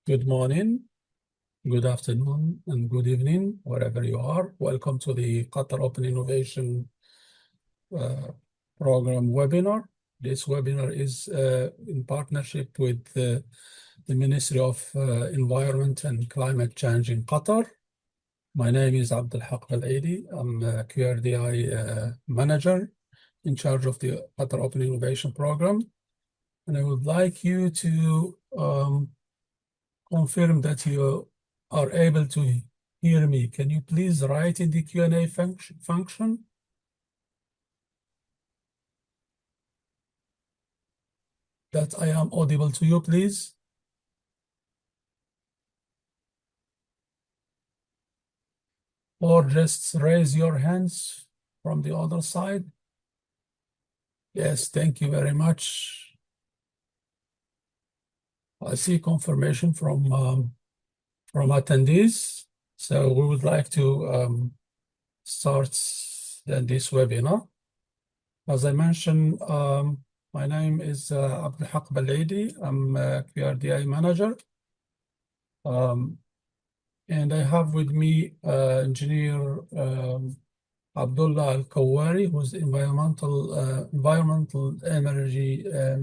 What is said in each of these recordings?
Good morning, good afternoon, and good evening, wherever you are. Welcome to the Qatar Open Innovation Program webinar. This webinar is in partnership with the Ministry of Environment and Climate Change in Qatar. My name is Abdulhaq Al-Aidi. I'm a QRDI manager in charge of the Qatar Open Innovation Program. And I would like you to confirm that you are able to hear me. Can you please write in the Q&A function? That I am audible to you, please. Or just raise your hands from the other side. Yes, thank you very much. I see confirmation from attendees. So we would like to start this webinar. As I mentioned, my name is Abdulhaq Al-Aidi. I'm a QRDI manager. And I have with me engineer Abdullah Al-Kawari, who's environmental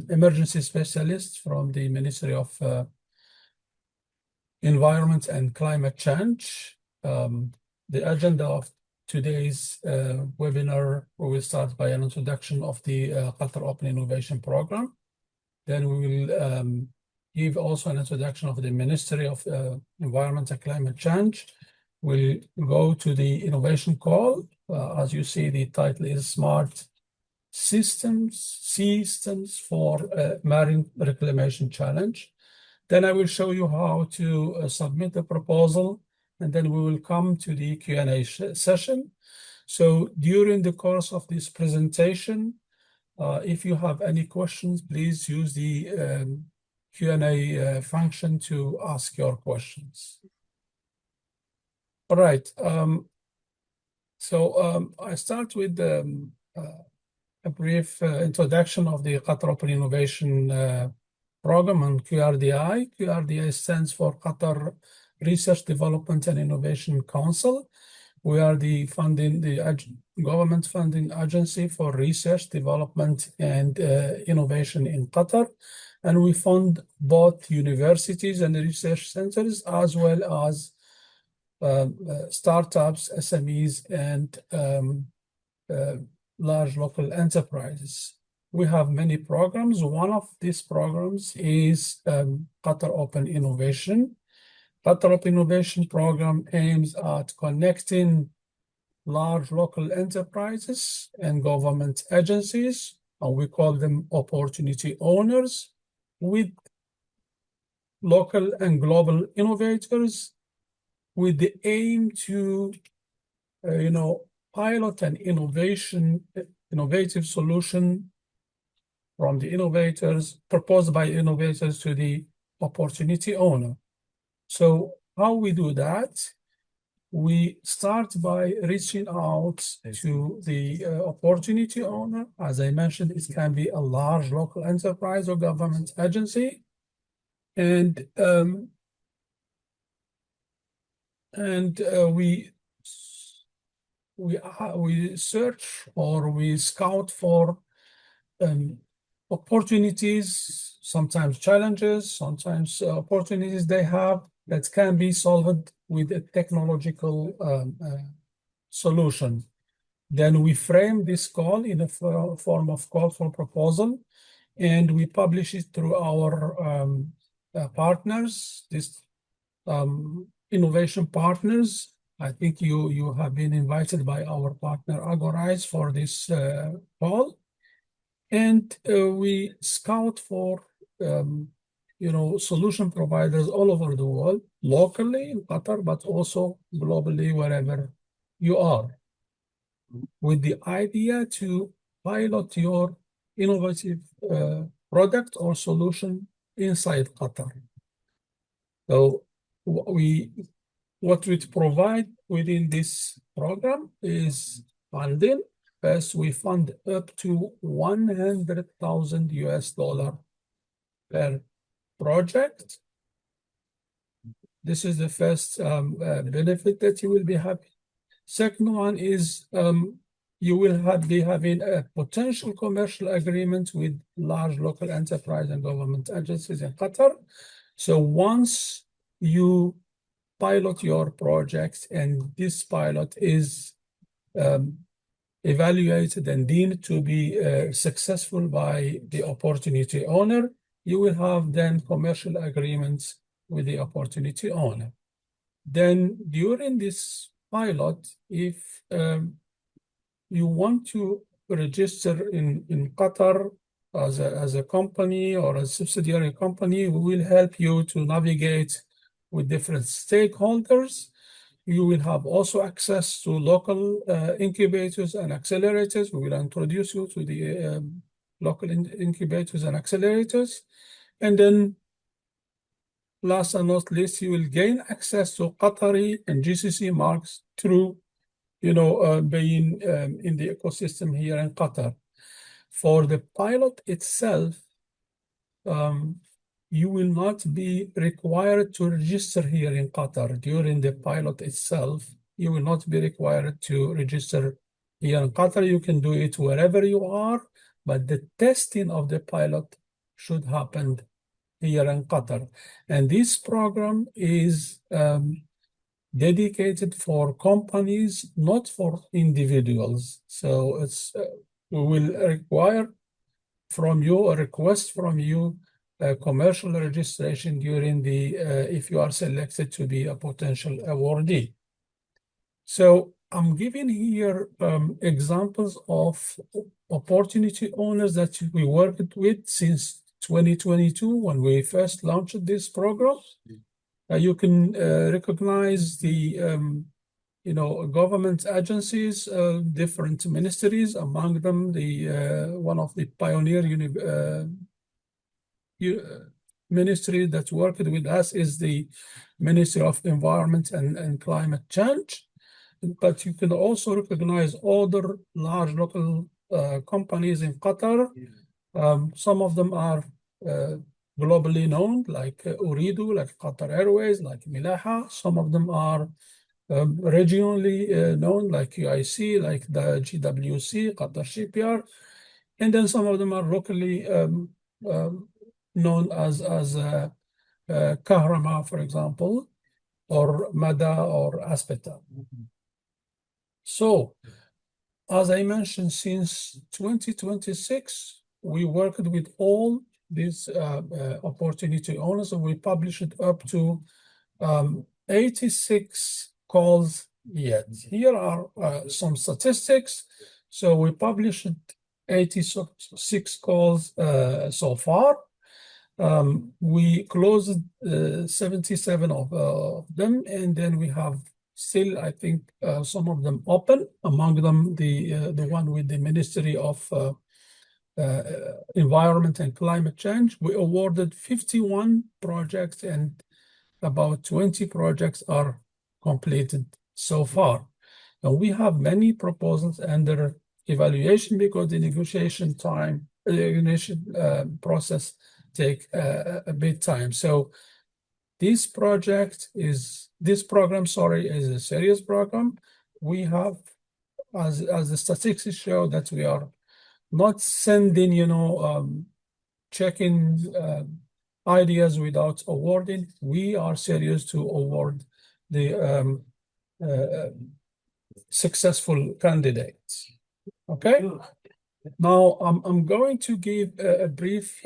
emergency specialist from the Ministry of Environment and Climate Change. The agenda of today's webinar, we will start by an introduction of the Qatar Open Innovation Program. Then we will give also an introduction of the Ministry of Environment and Climate Change. We'll go to the innovation call. As you see, the title is Smart Systems for Marine Reclamation Challenge. Then I will show you how to submit the proposal, and then we will come to the Q&A session. So during the course of this presentation, if you have any questions, please use the Q&A function to ask your questions. All right. I start with a brief introduction of the Qatar Open Innovation Program and QRDI. QRDI stands for Qatar Research Development and Innovation Council. We are the government funding agency for research, development, and innovation in Qatar. And we fund both universities and research centers, as well as startups, SMEs, and large local enterprises. We have many programs. One of these programs is Qatar Open Innovation. Qatar Open Innovation Program aims at connecting large local enterprises and government agencies, and we call them opportunity owners, with local and global innovators, with the aim to, pilot an innovative solution from the innovators, proposed by innovators to the opportunity owner. So how we do that? We start by reaching out to the opportunity owner. As I mentioned, it can be a large local enterprise or government agency. And we search or we scout for opportunities, sometimes challenges, sometimes opportunities they have that can be solved with a technological solution. Then we frame this call in a form of call for proposal, and we publish it through our partners, this innovation partners. I think you have been invited by our partner Agorize for this call. And we scout for solution providers all over the world, locally in Qatar, but also globally wherever you are, with the idea to pilot your innovative product or solution inside Qatar. So what we provide within this program is funding. First, we fund up to $100,000 per project. This is the first benefit that you will be having. Second one is you will be having a potential commercial agreement with large local enterprise and government agencies in Qatar. So once you pilot your project and this pilot is evaluated and deemed to be successful by the opportunity owner, you will have then commercial agreements with the opportunity owner. Then during this pilot, if you want to register in Qatar as a company or a subsidiary company, we will help you to navigate with different stakeholders. You will have also access to local incubators and accelerators. We will introduce you to the local incubators and accelerators. And then last and not least, you will gain access to Qatari and GCC marks through, being in the ecosystem here in Qatar. For the pilot itself, you will not be required to register here in Qatar. During the pilot itself, you will not be required to register here in Qatar. You can do it wherever you are, but the testing of the pilot should happen here in Qatar. And this program is dedicated for companies, not for individuals. So we will require from you, a request from you, a commercial registration during the, if you are selected to be a potential awardee. So I'm giving here examples of opportunity owners that we worked with since 2022 when we first launched this program. You can recognize the government agencies, different ministries, among them the one of the pioneer ministry that worked with us is the Ministry of Environment and Climate Change. But you can also recognize other large local companies in Qatar. Some of them are globally known, like Ooredoo, like Qatar Airways, like Milaha. Some of them are regionally known, like QIC, like the GWC, Qatar Shipyard. And then some of them are locally known as Kahrama, for example, or Mada or Aspeta. So, as I mentioned, since 2026, we worked with all these opportunity owners, and we published up to 86 calls yet. Here are some statistics. So we published 86 calls so far. We closed 77 of them, and then we have still, I think, some of them open, among them the one with the Ministry of Environment and Climate Change. We awarded 51 projects, and about 20 projects are completed so far. And we have many proposals under evaluation because the negotiation process take a bit time. So this program is a serious program. We have, as the statistics show, that we are not sending, checking ideas without awarding. We are serious to award the successful candidates. Okay. Now I'm going to give a brief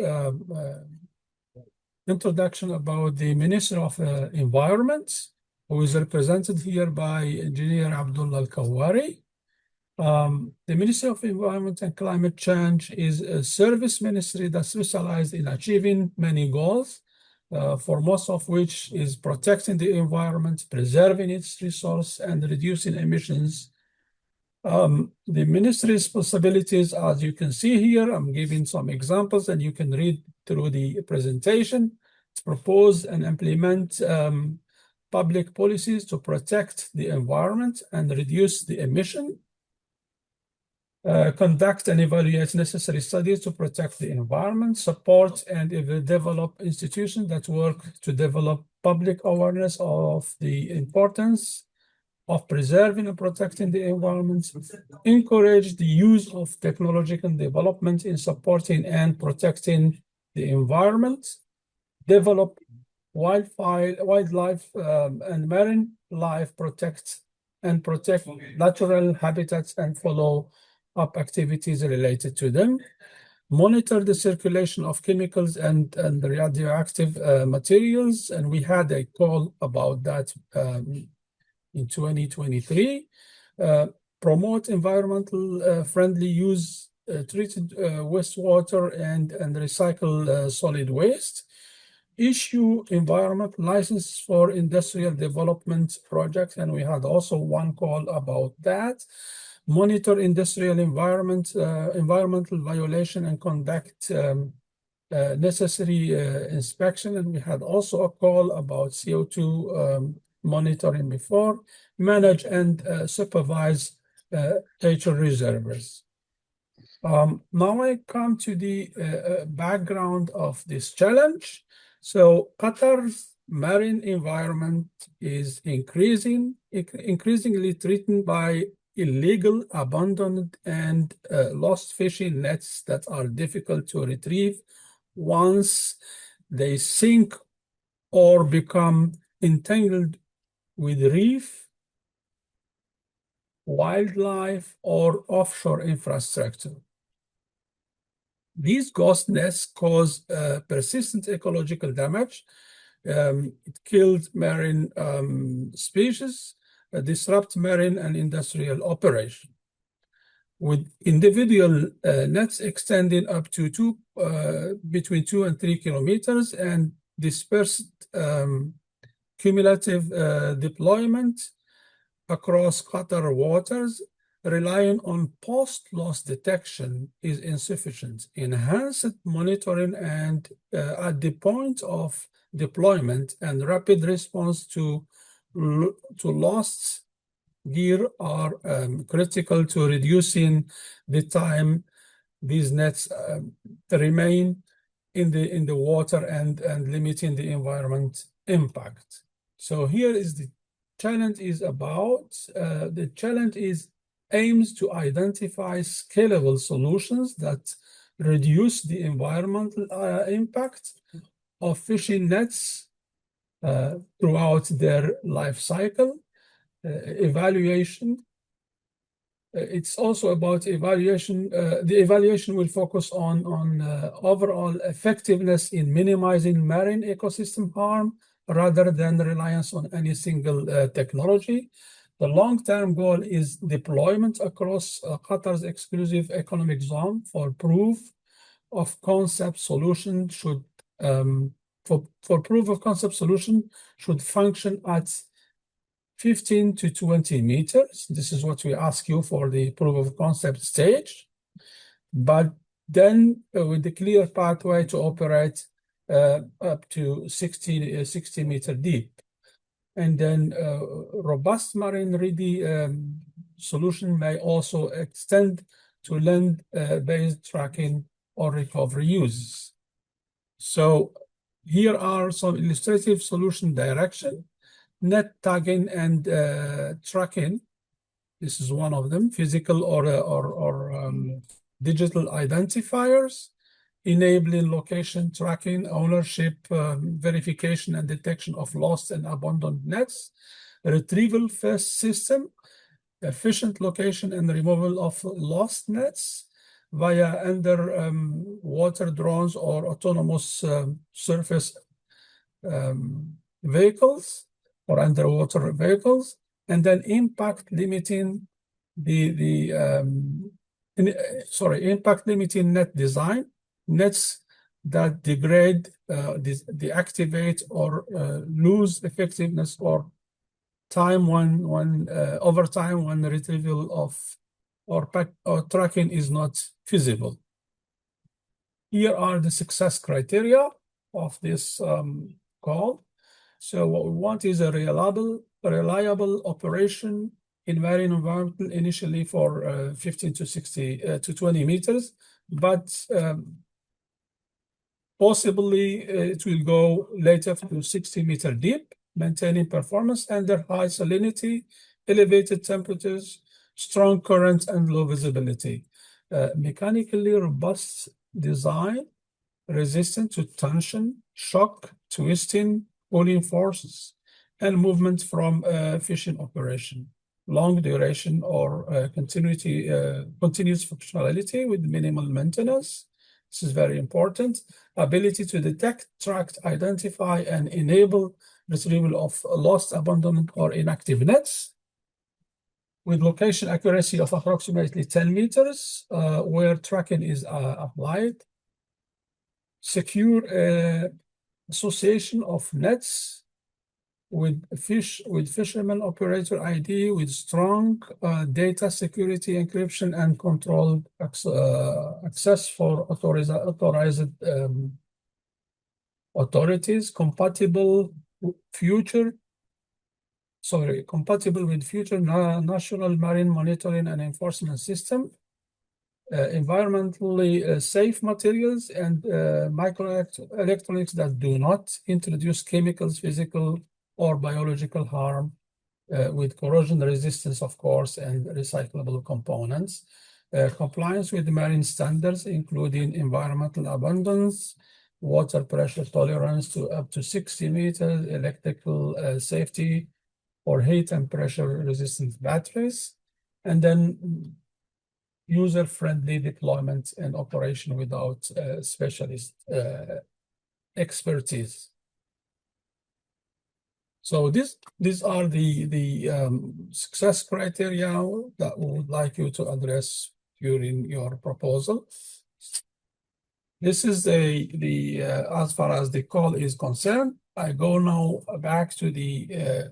introduction about the Minister of Environment, who is represented here by Engineer Abdullah Al-Kawari. The Ministry of Environment and Climate Change is a service ministry that specializes in achieving many goals, for most of which is protecting the environment, preserving its resource, and reducing emissions. The ministry's responsibilities, as you can see here, I'm giving some examples, and you can read through the presentation. To propose and implement public policies to protect the environment and reduce the emission. conduct and evaluate necessary studies to protect the environment, support and develop institutions that work to develop public awareness of the importance of preserving and protecting the environment, encourage the use of technological development in supporting and protecting the environment, develop wildlife and marine life, protect natural habitats and follow up activities related to them, monitor the circulation of chemicals and radioactive materials, and we had a call about that in 2023, promote environmental friendly use, treated wastewater and recycle solid waste, issue environmental license for industrial development projects, and we had also one call about that, monitor industrial environmental violation and conduct necessary inspection, and we had also a call about CO2 monitoring before, manage and supervise nature reservoirs. Now I come to the background of this challenge. So Qatar's marine environment is increasingly threatened by illegal, abandoned, and lost fishing nets that are difficult to retrieve once they sink or become entangled with reef, wildlife, or offshore infrastructure. These ghost nests cause persistent ecological damage. It kills marine species, disrupt marine and industrial operation. With individual nets extending up to between 2 and 3 kilometers and dispersed cumulative deployment across Qatar waters, relying on post-loss detection is insufficient. Enhanced monitoring and at the point of deployment and rapid response to lost gear are critical to reducing the time these nets remain in the water and limiting the environment impact. So here is the challenge is about. The challenge aims to identify scalable solutions that reduce the environmental impact of fishing nets throughout their life cycle. Evaluation. It's also about evaluation. The evaluation will focus on overall effectiveness in minimizing marine ecosystem harm rather than reliance on any single technology. The long-term goal is deployment across Qatar's exclusive economic zone for proof of concept solution should function at 15 to 20 meters. This is what we ask you for the proof of concept stage. But then with the clear pathway to operate up to 60 meter deep. And then robust marine-ready solution may also extend to land-based tracking or recovery uses. So here are some illustrative solution direction. Net tagging and tracking. This is one of them. Physical or digital identifiers, enabling location tracking, ownership, verification and detection of lost and abandoned nets, retrieval first system, efficient location and removal of lost nets via underwater drones or autonomous surface vehicles or underwater vehicles, and then impact limiting impact limiting net design, nets that degrade, deactivate, or lose effectiveness or time over time when the retrieval of or tracking is not feasible. Here are the success criteria of this call. So what we want is a reliable operation in marine environment initially for 15 to 60 to 20 meters, but possibly it will go later to 60-meter deep, maintaining performance under high salinity, elevated temperatures, strong currents, and low visibility. Mechanically robust design, resistant to tension, shock, twisting, pulling forces, and movement from fishing operation. Long duration or continuous functionality with minimal maintenance. This is very important. Ability to detect, track, identify, and enable retrieval of lost, abandoned, or inactive nets, with location accuracy of approximately 10 meters where tracking is applied. Secure association of nets with fisherman operator ID, with strong data security encryption and controlled access for authorized authorities, compatible with future national marine monitoring and enforcement system, environmentally safe materials, and microelectronics that do not introduce chemicals, physical or biological harm, with corrosion resistance, of course, and recyclable components. Compliance with marine standards, including environmental abundance, water pressure tolerance to up to 60 meters, electrical safety for heat and pressure resistant batteries, and then user-friendly deployment and operation without specialist expertise. So these are the success criteria that we would like you to address during your proposal. This is as far as the call is concerned. I go now back to the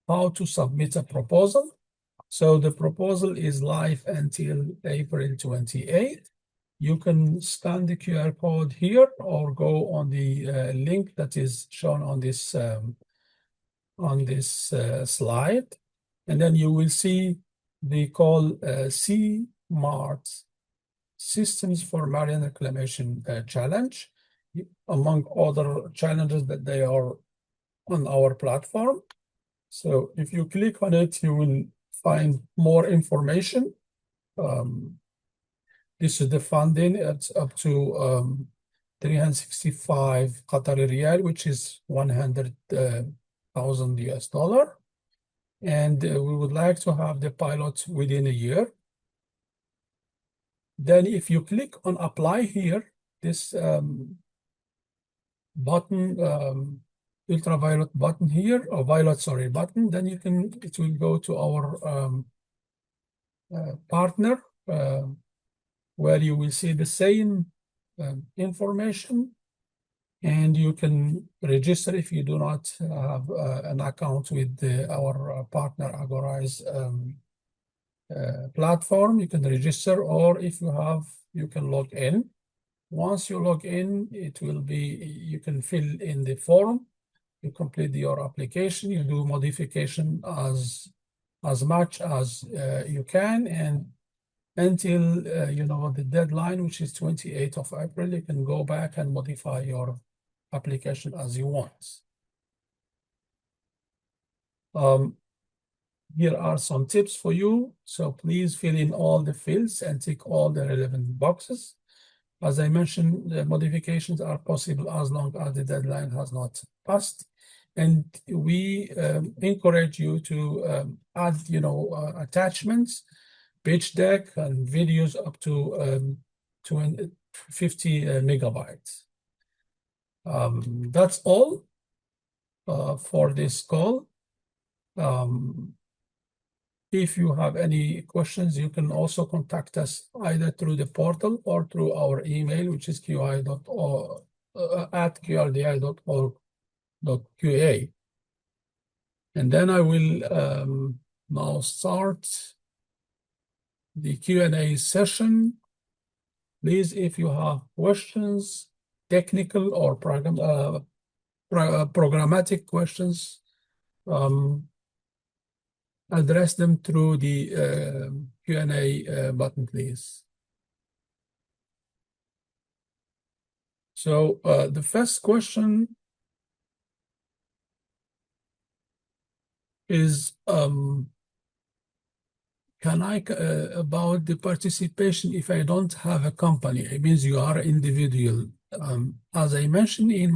how to submit a proposal. So the proposal is live until April 28th. You can scan the QR code here or go on the link that is shown on this slide, and then you will see the call CMART, Systems for Marine Reclamation Challenge, among other challenges that they are on our platform. So if you click on it, you will find more information. This is the funding. It's up to 365 Qatari Riyal, which is $100,000 US. And we would like to have the pilot within a year. Then if you click on apply here, this button, ultraviolet button here, or violet, sorry, button, then it will go to our partner, where you will see the same information, and you can register if you do not have an account with our partner Agorai's platform. You can register, or if you have, you can log in. Once you log in, it will be, you can fill in the form, you complete your application, you do modification as much as you can, and until the deadline, which is 28th of April, you can go back and modify your application as you want. Here are some tips for you. So please fill in all the fields and tick all the relevant boxes. As I mentioned, the modifications are possible as long as the deadline has not passed. And we encourage you to add, attachments, pitch deck, and videos up to 50 megabytes. That's all for this call. If you have any questions, you can also contact us either through the portal or through our email, which is qi.org@qrdi.org.qa. And then I will now start the Q&A session. Please, if you have questions, technical or programmatic questions, address them through the Q&A button, please. So the first question is, can I, about the participation if I don't have a company? It means you are individual. As I mentioned in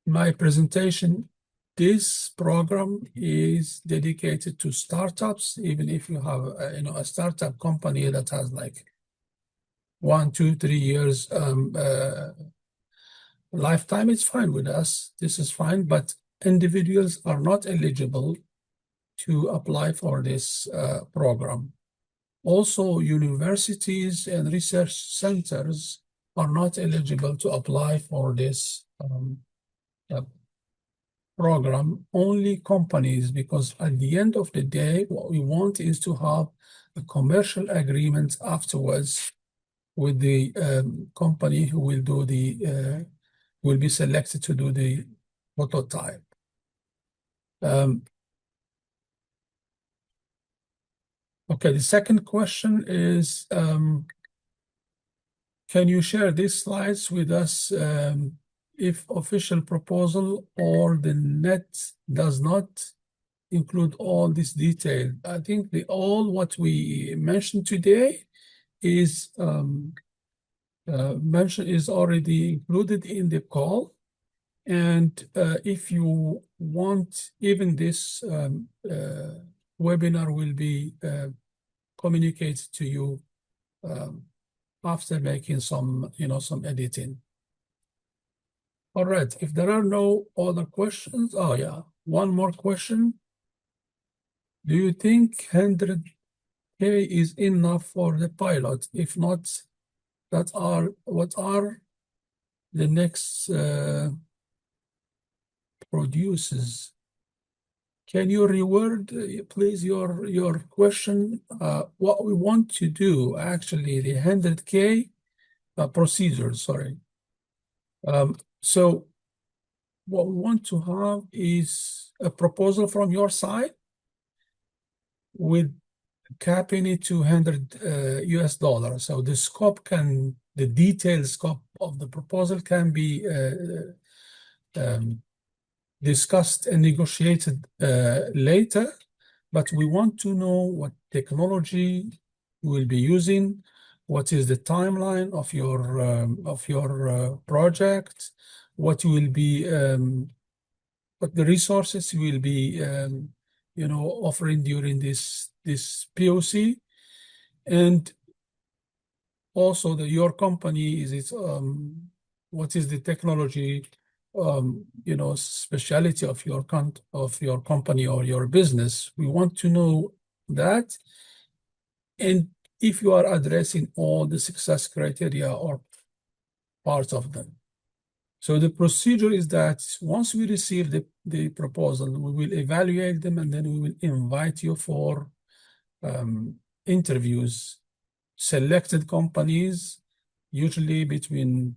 my presentation, this program is dedicated to startups. Even if you have a startup company that has like 1, 2, 3 years lifetime, it's fine with us. This is fine, but individuals are not eligible to apply for this program. Also, universities and research centers are not eligible to apply for this program. Only companies, because at the end of the day, what we want is to have a commercial agreement afterwards with the company who will do the will be selected to do the prototype. Okay, the second question is, can you share these slides with us if official proposal or the net does not include all this detail? I think all what we mentioned today is already included in the call. And if you want, even this webinar will be communicated to you after making some editing. All right, if there are no other questions, oh yeah, one more question. Do you think 100K is enough for the pilot? If not, what are the next producers? Can you reword, please, your question? What we want to do, actually, the 100K procedure, sorry. So what we want to have is a proposal from your side with capping it to $100 US. So the scope the detailed scope of the proposal can be discussed and negotiated later, but we want to know what technology we'll be using, what is the timeline of your project, what will be what the resources will be offering during this POC, and also your company is what is the technology speciality of your company or your business. We want to know that, and if you are addressing all the success criteria or parts of them. So the procedure is that once we receive the proposal, we will evaluate them, and then we will invite you for interviews. Selected companies, usually between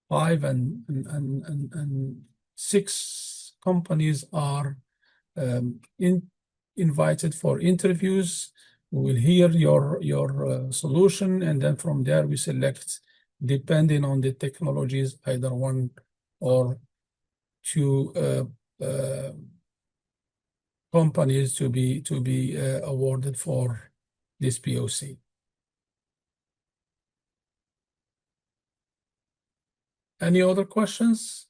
5 and 6 companies are invited for interviews. We will hear your solution, and then from there we select, depending on the technologies, either 1 or 2 companies to be awarded for this POC. Any other questions?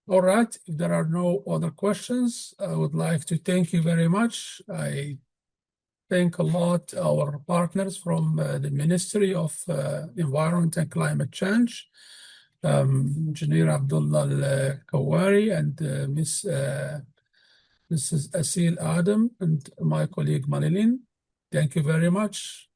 All right, if there are no other questions, I would like to thank you very much. I thank a lot our partners from the Ministry of Environment and Climate Change, Engineer Abdullah Al-Kawari and Mrs. Asil Adam, and my colleague Manilin. Thank you very much.